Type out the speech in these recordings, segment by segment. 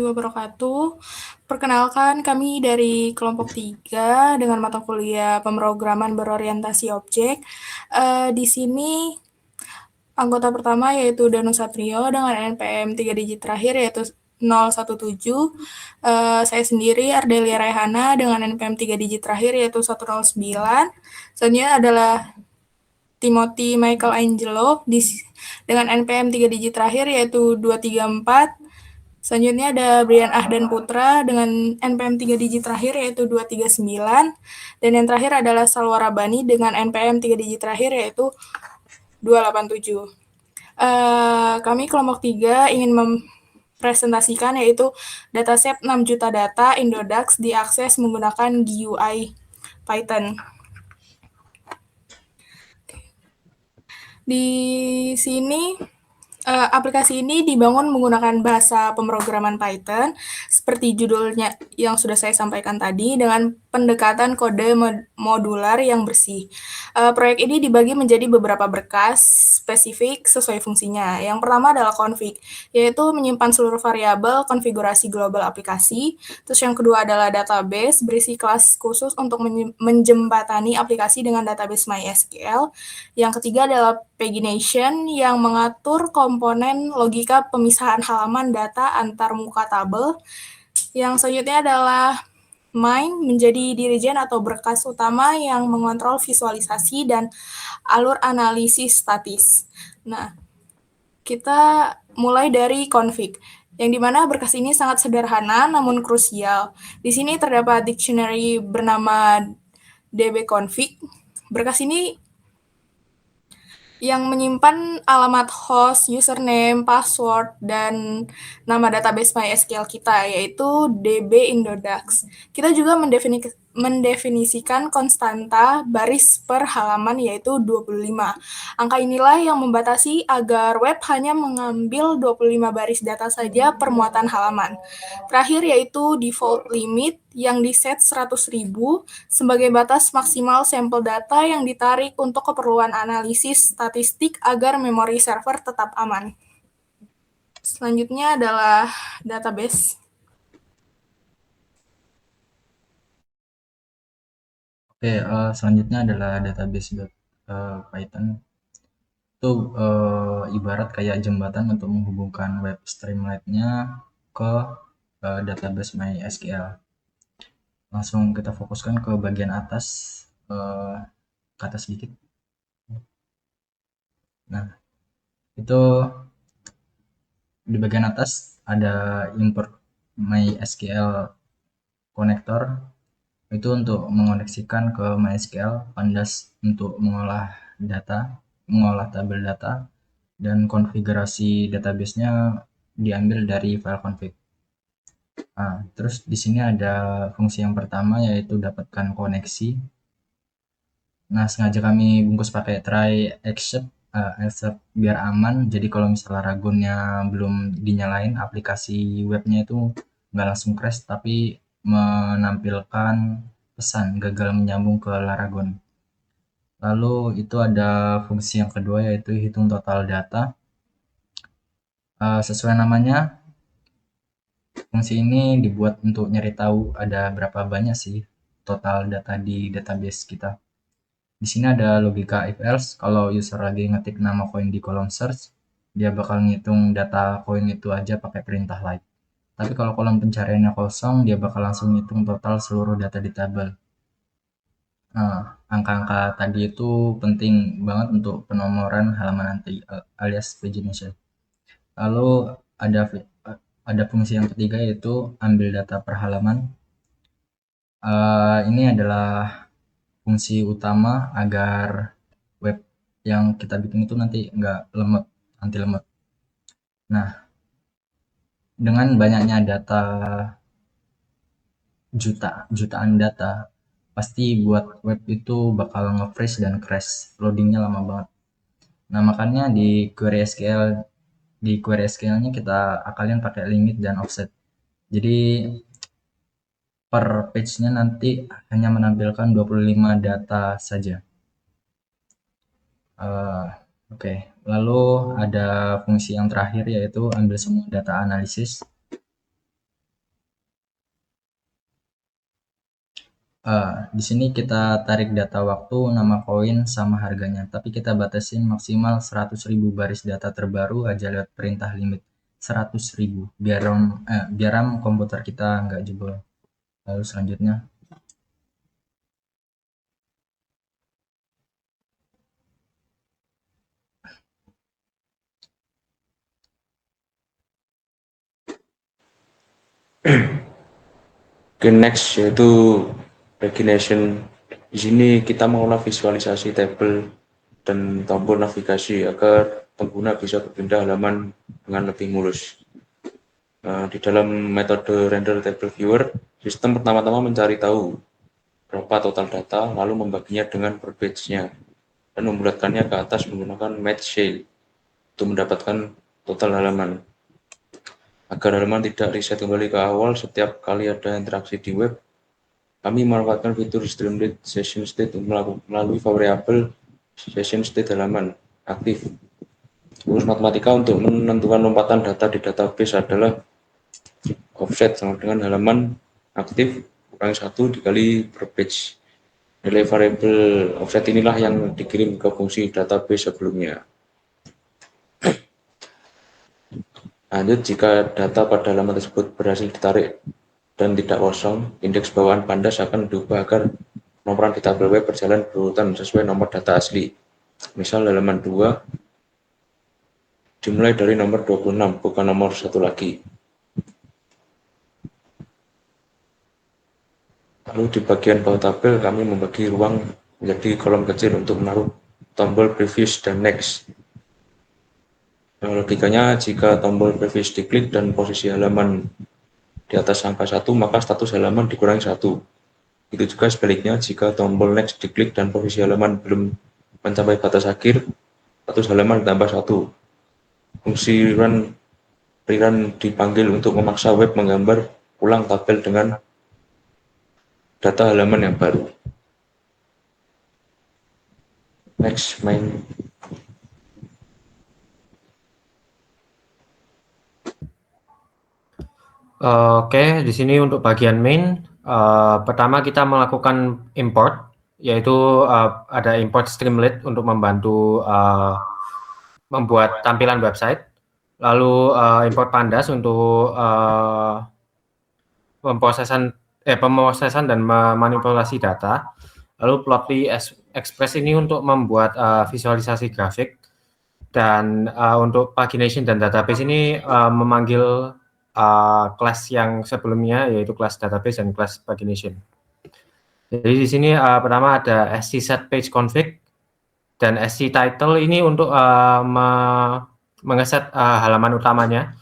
Wabarakatuh. Perkenalkan, kami dari kelompok 3 dengan mata kuliah pemrograman berorientasi objek. Di sini anggota pertama yaitu Danu Satrio dengan NPM 3 digit terakhir yaitu 017. Saya sendiri Ardelia Raihana dengan NPM 3 digit terakhir yaitu 109. Selanjutnya adalah Timothy Michael Angelo dengan NPM 3 digit terakhir yaitu 234. Selanjutnya ada Brian Ahdan Putra dengan NPM 3 digit terakhir yaitu 239. Dan yang terakhir adalah Salwa Rabani dengan NPM 3 digit terakhir yaitu 287. Kami kelompok 3 ingin mempresentasikan yaitu dataset 6 juta data Indodax diakses menggunakan GUI Python. Di sini aplikasi ini dibangun menggunakan bahasa pemrograman Python, seperti judulnya yang sudah saya sampaikan tadi, dengan pendekatan kode modular yang bersih. Proyek ini dibagi menjadi beberapa berkas spesifik sesuai fungsinya. Yang pertama adalah config, yaitu menyimpan seluruh variabel konfigurasi global aplikasi. Terus yang kedua adalah database, berisi kelas khusus untuk menjembatani aplikasi dengan database MySQL. Yang ketiga adalah pagination yang mengatur komponen logika pemisahan halaman data antar muka tabel. Yang selanjutnya adalah main menjadi dirijen atau berkas utama yang mengontrol visualisasi dan alur analisis statis. Nah, kita mulai dari config, yang dimana berkas ini sangat sederhana namun krusial. Di sini terdapat dictionary bernama dbconfig. Berkas ini yang menyimpan alamat host, username, password, dan nama database MySQL kita, yaitu DB Indodax. Kita juga mendefinisikan konstanta baris per halaman, yaitu 25. Angka inilah yang membatasi agar web hanya mengambil 25 baris data saja per muatan halaman. Terakhir yaitu default limit yang diset 100.000 sebagai batas maksimal sampel data yang ditarik untuk keperluan analisis statistik agar memori server tetap aman. Selanjutnya adalah database. Oke, selanjutnya adalah database Python. Itu ibarat kayak jembatan untuk menghubungkan web Streamlit-nya ke database MySQL. Langsung kita fokuskan ke bagian atas, eh, ke atas sedikit. Nah, itu di bagian atas ada import MySQL connector. Itu untuk mengoneksikan ke MySQL, Pandas untuk mengolah tabel data, dan konfigurasi database-nya diambil dari file config. Nah, terus di sini ada fungsi yang pertama yaitu dapatkan koneksi. Nah, sengaja kami bungkus pakai try except biar aman. Jadi kalau misalnya Ragunnya belum dinyalain, aplikasi webnya itu nggak langsung crash, tapi menampilkan pesan gagal menyambung ke Laragon. Lalu itu ada fungsi yang kedua yaitu hitung total data. Sesuai namanya, fungsi ini dibuat untuk nyari tahu ada berapa banyak sih total data di database kita. Di sini ada logika if else. Kalau user lagi ngetik nama koin di kolom search, dia bakal ngitung data koin itu aja pakai perintah like. Tapi kalau kolom pencariannya kosong, dia bakal langsung ngitung total seluruh data di tabel. Nah, angka-angka tadi itu penting banget untuk penomoran halaman nanti alias pagination. Lalu ada ada fungsi yang ketiga yaitu ambil data per halaman. Ini adalah fungsi utama agar web yang kita bikin itu nanti nggak lemot, anti lemot. Nah, dengan banyaknya data, jutaan data, pasti buat web itu bakal nge-freeze dan crash, loadingnya lama banget. Nah, makanya di query SQL-nya kita akalin pakai limit dan offset. Jadi per page-nya nanti hanya menampilkan 25 data saja. Oke, lalu ada fungsi yang terakhir yaitu ambil semua data analisis. Di sini kita tarik data waktu, nama koin, sama harganya. Tapi kita batasin maksimal 100.000 baris data terbaru aja lewat perintah limit 100.000 biar RAM komputer kita nggak jebol. Lalu selanjutnya, Oke, next yaitu pagination. Di sini kita mengolah visualisasi tabel dan tombol navigasi agar pengguna bisa berpindah halaman dengan lebih mulus. Di dalam metode render table viewer, sistem pertama-tama mencari tahu berapa total data, lalu membaginya dengan per page-nya dan membulatkannya ke atas menggunakan match cell untuk mendapatkan total halaman. Agar halaman tidak reset kembali ke awal setiap kali ada interaksi di web, kami memanfaatkan fitur streamlit session state melalui variabel session state halaman aktif. Rumus matematika untuk menentukan lompatan data di database adalah offset sama dengan halaman aktif kurang 1 dikali per page. Nilai variabel offset inilah yang dikirim ke fungsi database sebelumnya. Lanjut, jika data pada halaman tersebut berhasil ditarik dan tidak kosong, indeks bawaan pandas akan diubah agar penomoran di tabel web berjalan berurutan sesuai nomor data asli. Misal halaman 2 dimulai dari nomor 26, bukan nomor 1 lagi. Lalu di bagian bawah tabel kami membagi ruang menjadi kolom kecil untuk menaruh tombol previous dan next. Logikanya, jika tombol previous diklik dan posisi halaman di atas angka 1, maka status halaman dikurangi 1. Itu juga sebaliknya, jika tombol next diklik dan posisi halaman belum mencapai batas akhir, status halaman ditambah 1. Fungsi rerun dipanggil untuk memaksa web menggambar ulang tabel dengan data halaman yang baru. Next, main. Oke, di sini untuk bagian main, pertama kita melakukan import, yaitu ada import Streamlit untuk membantu membuat tampilan website, lalu import Pandas untuk pemrosesan dan memanipulasi data, lalu Plotly Express ini untuk membuat visualisasi grafik, dan untuk pagination dan database ini memanggil kelas yang sebelumnya, yaitu kelas database dan kelas pagination. Jadi di sini pertama ada scSetPageConfig dan scTitle ini untuk mengeset halaman utamanya.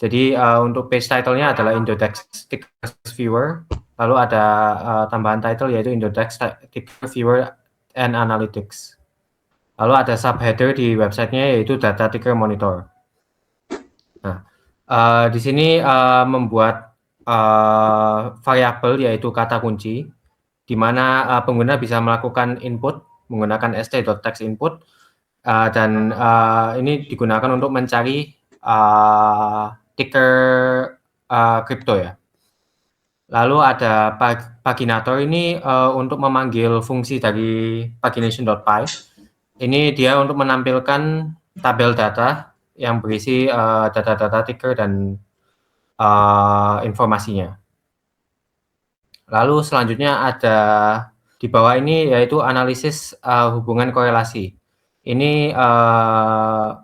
Jadi untuk page title-nya adalah Index Ticker Viewer, lalu ada tambahan title yaitu Index Ticker Viewer and Analytics. Lalu ada subheader di websitenya yaitu Data Ticker Monitor. Nah, di sini membuat variabel yaitu kata kunci, di mana pengguna bisa melakukan input menggunakan st.textInput, dan ini digunakan untuk mencari ticker kripto ya. Lalu ada paginator ini untuk memanggil fungsi dari pagination.py. Ini dia untuk menampilkan tabel data yang berisi data-data ticker dan informasinya. Lalu selanjutnya ada di bawah ini yaitu analisis hubungan korelasi. Ini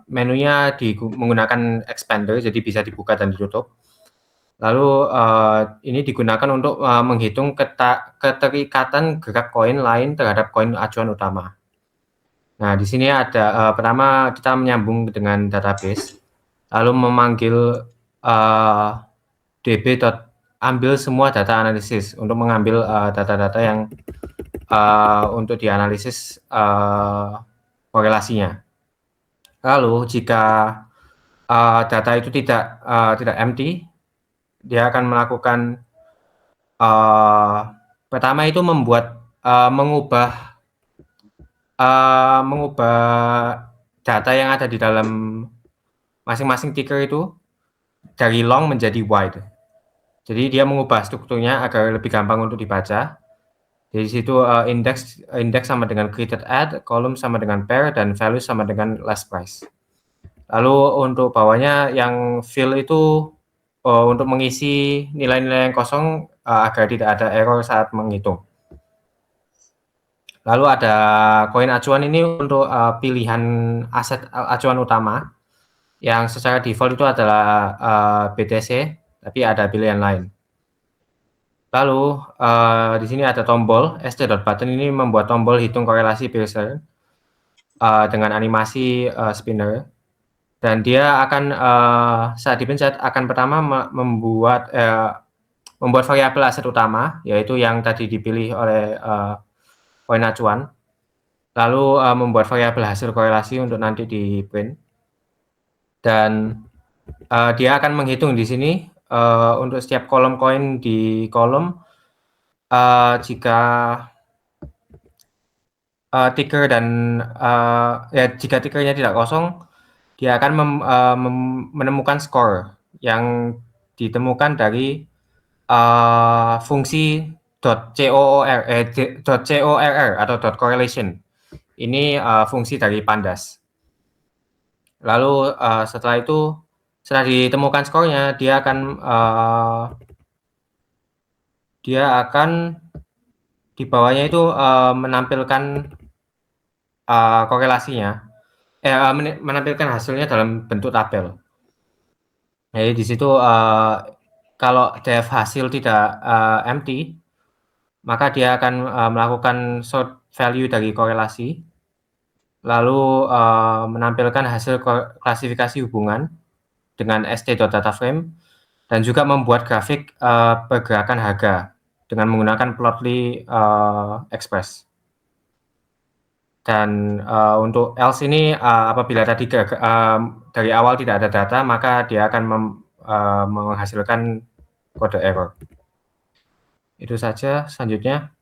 menunya menggunakan expander, jadi bisa dibuka dan ditutup. Lalu ini digunakan untuk menghitung keterikatan gerak koin lain terhadap koin acuan utama. Nah, di sini ada pertama kita menyambung dengan database, lalu memanggil db.ambil semua data analisis untuk mengambil data-data yang untuk dianalisis korelasinya. Lalu jika data itu tidak empty, dia akan melakukan pertama itu mengubah data yang ada di dalam masing-masing ticker itu dari long menjadi wide. Jadi dia mengubah strukturnya agar lebih gampang untuk dibaca. Jadi di situ index sama dengan created at, column sama dengan pair, dan value sama dengan last price. Lalu untuk bawahnya yang fill itu untuk mengisi nilai-nilai yang kosong agar tidak ada error saat menghitung. Lalu ada koin acuan ini untuk pilihan aset acuan utama yang secara default itu adalah BTC, tapi ada pilihan lain. Lalu di sini ada tombol st.button, ini membuat tombol hitung korelasi Pearson dengan animasi spinner, dan dia akan saat dipencet akan pertama membuat variabel aset utama, yaitu yang tadi dipilih oleh koin acuan, lalu membuat variabel hasil korelasi untuk nanti di print, dan dia akan menghitung di sini untuk setiap kolom koin di kolom. Jika ticker dan jika tickernya tidak kosong, dia akan menemukan skor yang ditemukan dari fungsi .corr atau .correlation. Ini fungsi dari Pandas. Lalu setelah itu, setelah ditemukan skornya, dia akan di bawahnya itu menampilkan korelasinya, menampilkan hasilnya dalam bentuk tabel. Jadi di situ kalau def hasil tidak empty, maka dia akan melakukan sort value dari korelasi, lalu menampilkan hasil klasifikasi hubungan dengan st.dataframe, dan juga membuat grafik pergerakan harga dengan menggunakan Plotly Express. Dan untuk else ini apabila tadi dari awal tidak ada data, maka dia akan menghasilkan kode error. Itu saja. Selanjutnya.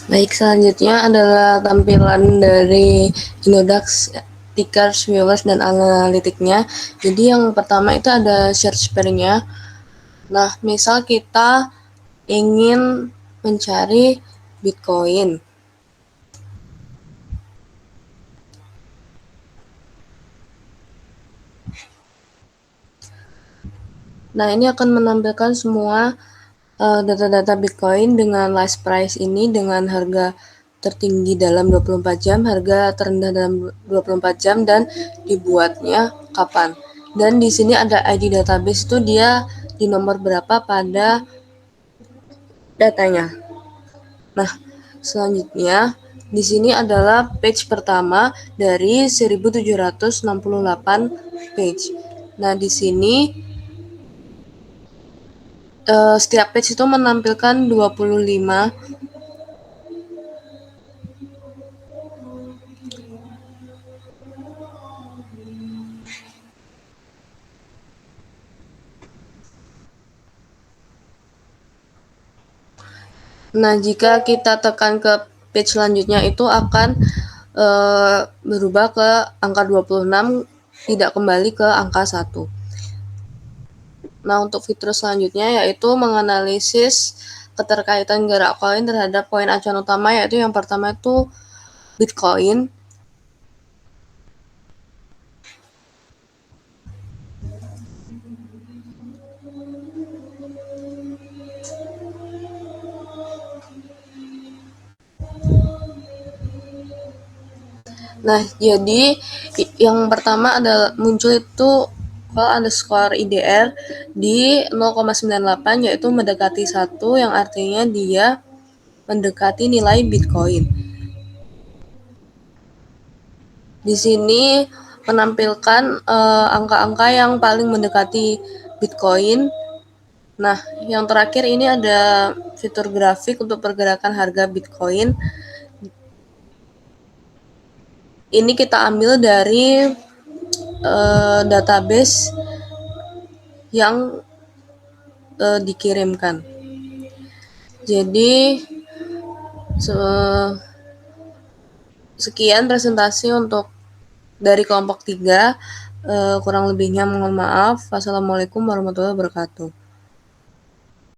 Baik, selanjutnya adalah tampilan dari Inodax, tickers, viewers, dan analitiknya. Jadi yang pertama itu ada search pair-nya. Nah, misal kita ingin mencari Bitcoin. Nah, ini akan menampilkan semua data-data Bitcoin dengan last price ini, dengan harga tertinggi dalam 24 jam, harga terendah dalam 24 jam, dan dibuatnya kapan. Dan di sini ada ID database, itu dia di nomor berapa pada datanya. Nah, selanjutnya di sini adalah page pertama dari 1768 page. Nah, di sini setiap page itu menampilkan 25 Nah, jika kita tekan ke page selanjutnya itu akan berubah ke angka 26, tidak kembali ke angka 1. Nah, untuk fitur selanjutnya yaitu menganalisis keterkaitan gerak koin terhadap koin acuan utama, yaitu yang pertama itu Bitcoin. Nah, jadi yang pertama adalah muncul itu _IDR di 0,98, yaitu mendekati 1, yang artinya dia mendekati nilai Bitcoin. Di sini menampilkan angka-angka yang paling mendekati Bitcoin. Nah, yang terakhir ini ada fitur grafik untuk pergerakan harga Bitcoin. Ini kita ambil dari database yang dikirimkan. Jadi sekian presentasi untuk dari kelompok 3. Kurang lebihnya mohon maaf. Wassalamualaikum warahmatullahi wabarakatuh.